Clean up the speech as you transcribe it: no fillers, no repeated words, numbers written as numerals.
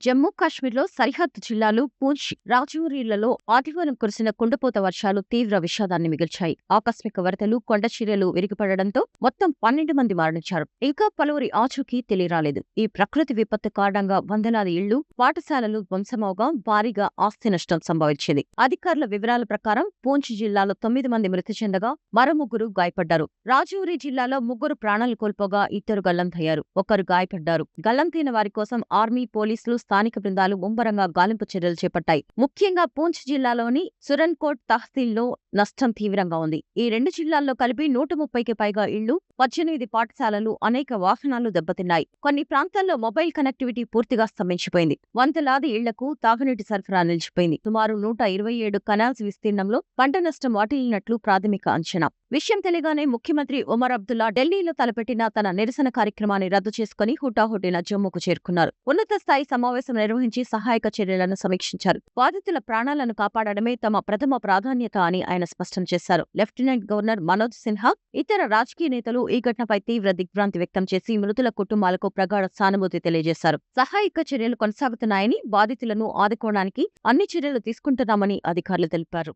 జమ్మూ కాశ్మీర్లో సరిహద్దు జిల్లాలు పూంచ్, రాజౌరీలలో ఆదివారం కురిసిన కుండపోత వర్షాలు తీవ్ర విషాదాన్ని మిగిల్చాయి. ఆకస్మిక వరదలు, కొండచర్యలు విరిగిపడడంతో మొత్తం 12 మంది మరణించారు. ఇంకా పలువురి ఆచూకీ తెలియరాలేదు. ఈ ప్రకృతి విపత్తు కారణంగా వందలాది ఇళ్లు, పాఠశాలలు ధ్వంసమవగా భారీగా ఆస్తి నష్టం సంభవించింది. అధికారుల వివరాల ప్రకారం పూంచ్ జిల్లాలో 9 మంది మృతి చెందగా మరో 3 గాయపడ్డారు. రాజౌరి జిల్లాలో 3 ప్రాణాలు కోల్పోగా 2 గల్లంతయ్యారు. 1 గాయపడ్డారు. గల్లంతైన వారి కోసం ఆర్మీ, పోలీసులు, స్థానిక బృందాలు ముమ్మరంగా గాలింపు చర్యలు చేపట్టాయి. ముఖ్యంగా పూంచ్ జిల్లాలోని సురన్కోట్ తహసీల్లో నష్టం తీవ్రంగా ఉంది. ఈ 2 జిల్లాల్లో కలిపి 130కి పైగా ఇళ్లు, 18 పాఠశాలలు, అనేక వాహనాలు దెబ్బతిన్నాయి. కొన్ని ప్రాంతాల్లో మొబైల్ కనెక్టివిటీ పూర్తిగా స్తంభించిపోయింది. వందలాది ఇళ్లకు తాగునీటి సరఫరా నిలిచిపోయింది. సుమారు 127 కనాల్స్ విస్తీర్ణంలో పంట నష్టం వాటిల్లినట్లు ప్రాథమిక అంచనా. విషయం తెలియగానే ముఖ్యమంత్రి ఒమర్ అబ్దుల్లా ఢిల్లీలో తలపెట్టిన తన నిరసన కార్యక్రమాన్ని రద్దు చేసుకుని హుటాహుటిన జమ్మూకు చేరుకున్నారు. ఉన్నత స్థాయి సమావేశం నిర్వహించి సహాయక చర్యలను సమీక్షించారు. బాధితుల ప్రాణాలను కాపాడడమే తమ ప్రథమ ప్రాధాన్యత అని ఆయన స్పష్టం చేశారు. లెఫ్టినెంట్ గవర్నర్ మనోజ్ సిన్హా, ఇతర రాజకీయ నేతలు ఈ ఘటనపై తీవ్ర దిగ్భ్రాంతి వ్యక్తం చేసి మృతుల కుటుంబాలకు ప్రగాఢ సానుభూతి తెలియజేశారు. సహాయక చర్యలు కొనసాగుతున్నాయని, బాధితులను ఆదుకోవడానికి అన్ని చర్యలు తీసుకుంటున్నామని అధికారులు తెలిపారు.